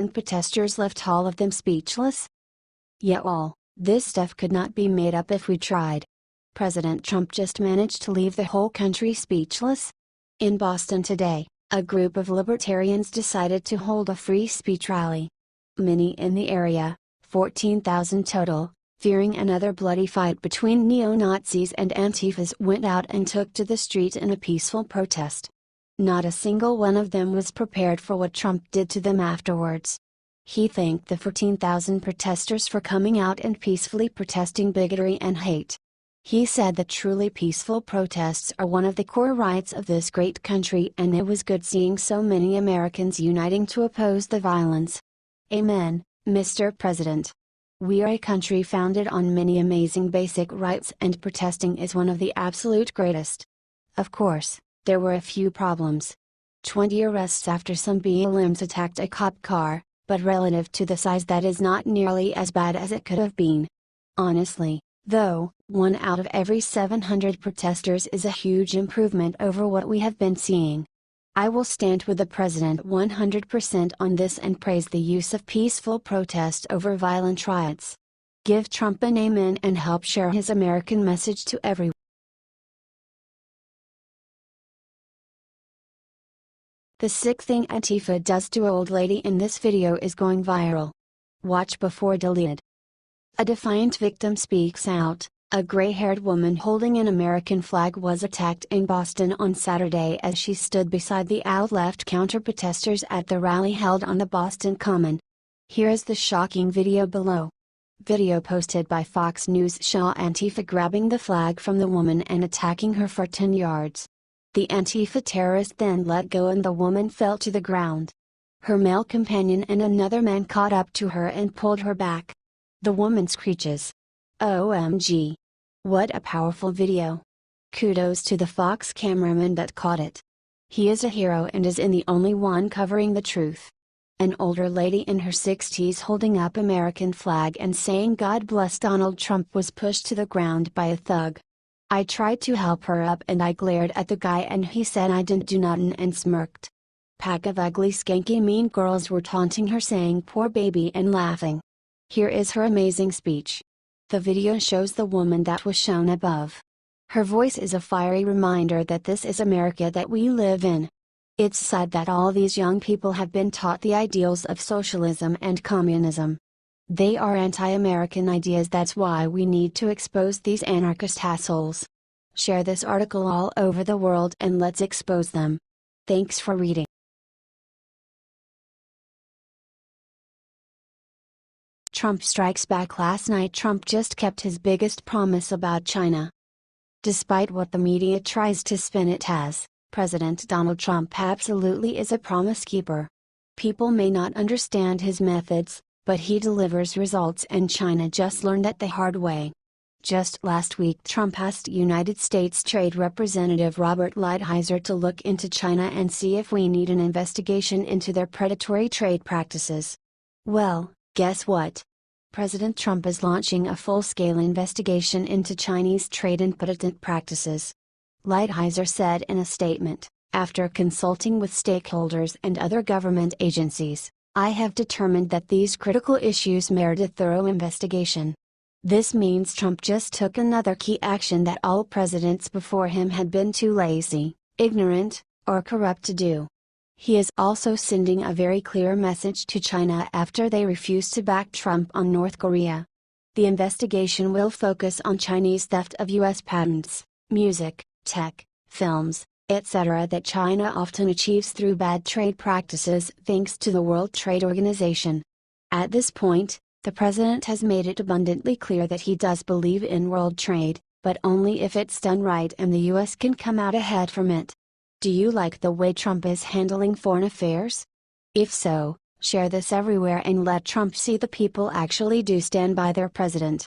and protesters left all of them speechless? Yeah, all this stuff could not be made up if we tried. President Trump just managed to leave the whole country speechless? In Boston today, a group of libertarians decided to hold a free speech rally. Many in the area, 14,000 total, fearing another bloody fight between neo-Nazis and Antifas, went out and took to the street in a peaceful protest. Not a single one of them was prepared for what Trump did to them afterwards. He thanked the 14,000 protesters for coming out and peacefully protesting bigotry and hate. He said that truly peaceful protests are one of the core rights of this great country, and it was good seeing so many Americans uniting to oppose the violence. Amen, Mr. President. We are a country founded on many amazing basic rights, and protesting is one of the absolute greatest. Of course, there were a few problems. 20 arrests after some BLMs attacked a cop car, but relative to the size that is not nearly as bad as it could have been. Honestly, though, 1 out of every 700 protesters is a huge improvement over what we have been seeing. I will stand with the president 100% on this and praise the use of peaceful protest over violent riots. Give Trump an amen and help share his American message to everyone. The sick thing Antifa does to old lady in this video is going viral. Watch before deleted. A defiant victim speaks out. A gray-haired woman holding an American flag was attacked in Boston on Saturday as she stood beside the out-left counter-protesters at the rally held on the Boston Common. Here is the shocking video below. Video posted by Fox News shows Antifa grabbing the flag from the woman and attacking her for 10 yards. The Antifa terrorist then let go and the woman fell to the ground. Her male companion and another man caught up to her and pulled her back. The woman screeches, "OMG. What a powerful video. Kudos to the Fox cameraman that caught it. He is a hero and is the only one covering the truth." An older lady in her 60s holding up American flag and saying "God bless Donald Trump" was pushed to the ground by a thug. I tried to help her up and I glared at the guy and he said I didn't do nothing and smirked. Pack of ugly skanky mean girls were taunting her saying "poor baby" and laughing. Here is her amazing speech. The video shows the woman that was shown above. Her voice is a fiery reminder that this is America that we live in. It's sad that all these young people have been taught the ideals of socialism and communism. They are anti-American ideas. That's why we need to expose these anarchist assholes. Share this article all over the world and let's expose them. Thanks for reading. Trump strikes back last night. Trump just kept his biggest promise about China. Despite what the media tries to spin it as, President Donald Trump absolutely is a promise keeper. People may not understand his methods, but he delivers results, and China just learned that the hard way. Just last week Trump asked United States Trade Representative Robert Lighthizer to look into China and see if we need an investigation into their predatory trade practices. Well, guess what? President Trump is launching a full-scale investigation into Chinese trade and patent practices. Lighthizer said in a statement, "After consulting with stakeholders and other government agencies, I have determined that these critical issues merit a thorough investigation." This means Trump just took another key action that all presidents before him had been too lazy, ignorant, or corrupt to do. He is also sending a very clear message to China after they refuse to back Trump on North Korea. The investigation will focus on Chinese theft of U.S. patents, music, tech, films, etc. that China often achieves through bad trade practices thanks to the World Trade Organization. At this point, the president has made it abundantly clear that he does believe in world trade, but only if it's done right and the U.S. can come out ahead from it. Do you like the way Trump is handling foreign affairs? If so, share this everywhere and let Trump see the people actually do stand by their president.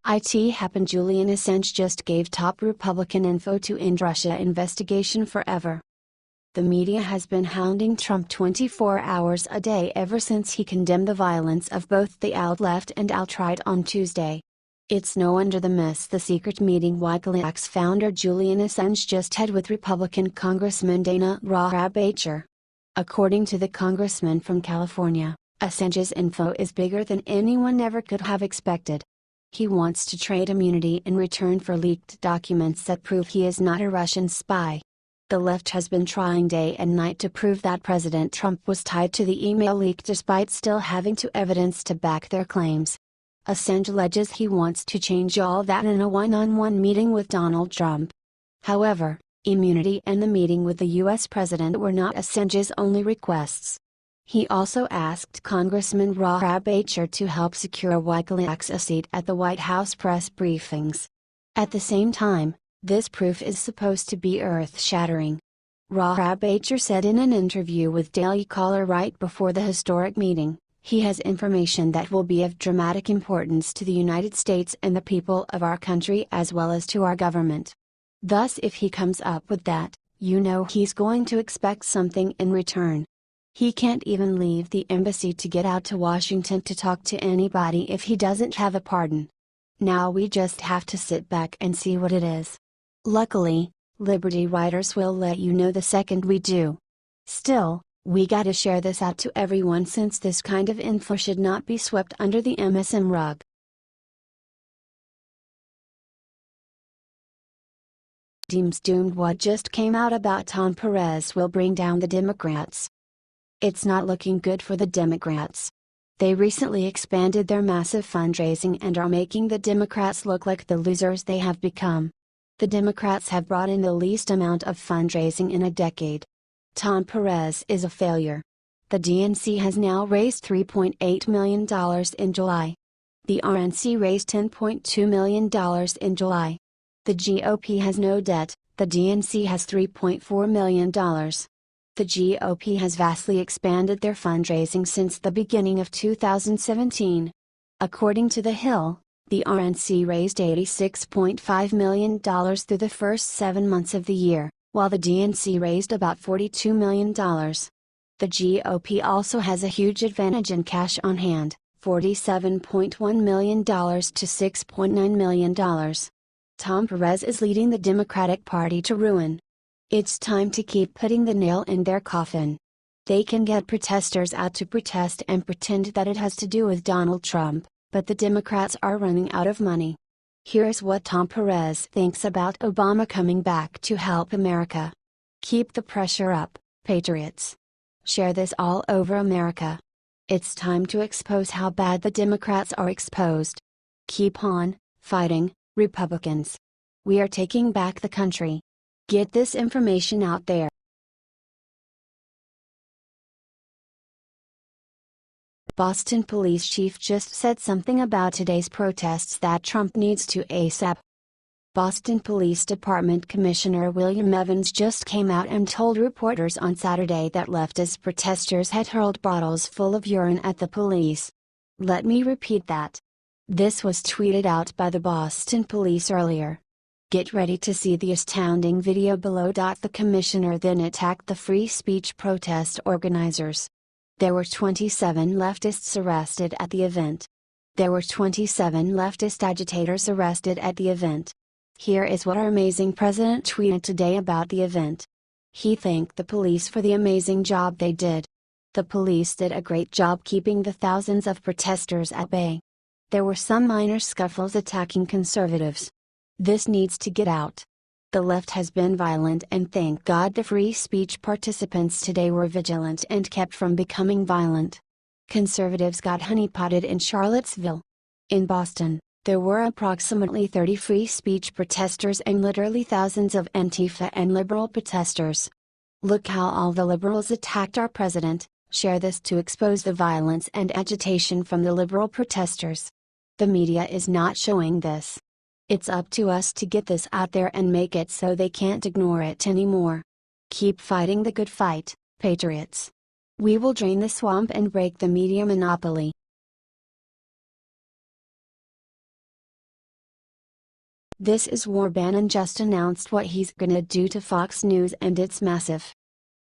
It happened. Julian Assange just gave top Republican info to end Russia investigation forever. The media has been hounding Trump 24 hours a day ever since he condemned the violence of both the out-left and alt-right on Tuesday. It's no wonder the mess the secret meeting WikiLeaks founder Julian Assange just had with Republican Congressman Dana Rohrabacher. According to the congressman from California, Assange's info is bigger than anyone ever could have expected. He wants to trade immunity in return for leaked documents that prove he is not a Russian spy. The left has been trying day and night to prove that President Trump was tied to the email leak despite still having to evidence to back their claims. Assange alleges he wants to change all that in a one-on-one meeting with Donald Trump. However, immunity and the meeting with the U.S. president were not Assange's only requests. He also asked Congressman Rohrabacher to help secure WikiLeaks a seat at the White House press briefings. At the same time, this proof is supposed to be earth-shattering. Rohrabacher said in an interview with Daily Caller right before the historic meeting, he has information that will be of dramatic importance to the United States and the people of our country as well as to our government. Thus, if he comes up with that, you know he's going to expect something in return. He can't even leave the embassy to get out to Washington to talk to anybody if he doesn't have a pardon. Now we just have to sit back and see what it is. Luckily, Liberty Writers will let you know the second we do. Still, we gotta share this out to everyone since this kind of info should not be swept under the MSM rug. Deems doomed. What just came out about Tom Perez will bring down the Democrats. It's not looking good for the Democrats. They recently expanded their massive fundraising and are making the Democrats look like the losers they have become. The Democrats have brought in the least amount of fundraising in a decade. Tom Perez is a failure. The DNC has now raised $3.8 million in July. The RNC raised $10.2 million in July. The GOP has no debt, the DNC has $3.4 million. The GOP has vastly expanded their fundraising since the beginning of 2017. According to The Hill, the RNC raised $86.5 million through the first 7 months of the year, while the DNC raised about $42 million. The GOP also has a huge advantage in cash on hand, $47.1 million to $6.9 million. Tom Perez is leading the Democratic Party to ruin. It's time to keep putting the nail in their coffin. They can get protesters out to protest and pretend that it has to do with Donald Trump, but the Democrats are running out of money. Here's what Tom Perez thinks about Obama coming back to help America. Keep the pressure up, patriots. Share this all over America. It's time to expose how bad the Democrats are exposed. Keep on fighting, Republicans. We are taking back the country. Get this information out there. Boston police chief just said something about today's protests that Trump needs to ASAP. Boston Police Department Commissioner William Evans just came out and told reporters on Saturday that leftist protesters had hurled bottles full of urine at the police. Let me repeat that. This was tweeted out by the Boston Police earlier. Get ready to see the astounding video below. The commissioner then attacked the free speech protest organizers. There were 27 leftists arrested at the event. There were 27 leftist agitators arrested at the event. Here is what our amazing president tweeted today about the event. He thanked the police for the amazing job they did. The police did a great job keeping the thousands of protesters at bay. There were some minor scuffles attacking conservatives. This needs to get out. The left has been violent, and thank God the free speech participants today were vigilant and kept from becoming violent. Conservatives got honeypotted in Charlottesville. In Boston, there were approximately 30 free speech protesters and literally thousands of Antifa and liberal protesters. Look how all the liberals attacked our president. Share this to expose the violence and agitation from the liberal protesters. The media is not showing this. It's up to us to get this out there and make it so they can't ignore it anymore. Keep fighting the good fight, patriots. We will drain the swamp and break the media monopoly. This is War. Bannon just announced what he's gonna do to Fox News, and it's massive.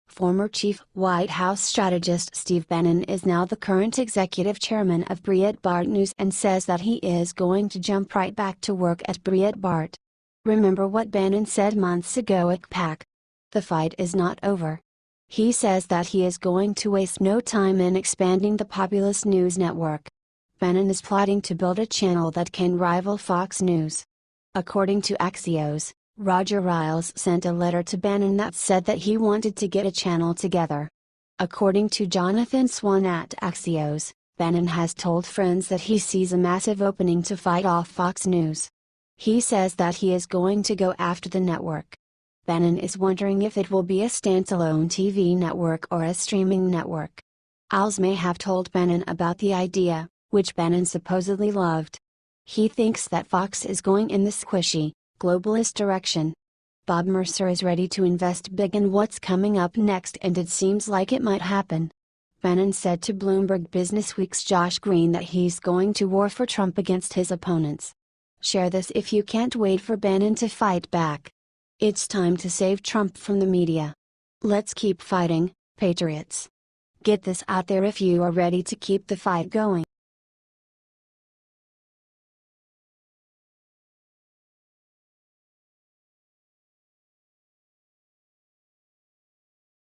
Former chief White House strategist Steve Bannon is now the current executive chairman of Breitbart News and says that he is going to jump right back to work at Breitbart. Remember what Bannon said months ago at PAC? The fight is not over. He says that he is going to waste no time in expanding the populist news network. Bannon is plotting to build a channel that can rival Fox News. According to Axios, Roger Ailes sent a letter to Bannon that said that he wanted to get a channel together. According to Jonathan Swan at Axios, Bannon has told friends that he sees a massive opening to fight off Fox News. He says that he is going to go after the network. Bannon is wondering if it will be a standalone TV network or a streaming network. Ailes may have told Bannon about the idea, which Bannon supposedly loved. He thinks that Fox is going in the squishy, globalist direction. Bob Mercer is ready to invest big in what's coming up next, and it seems like it might happen. Bannon said to Bloomberg Businessweek's Josh Green that he's going to war for Trump against his opponents. Share this if you can't wait for Bannon to fight back. It's time to save Trump from the media. Let's keep fighting, patriots. Get this out there if you are ready to keep the fight going.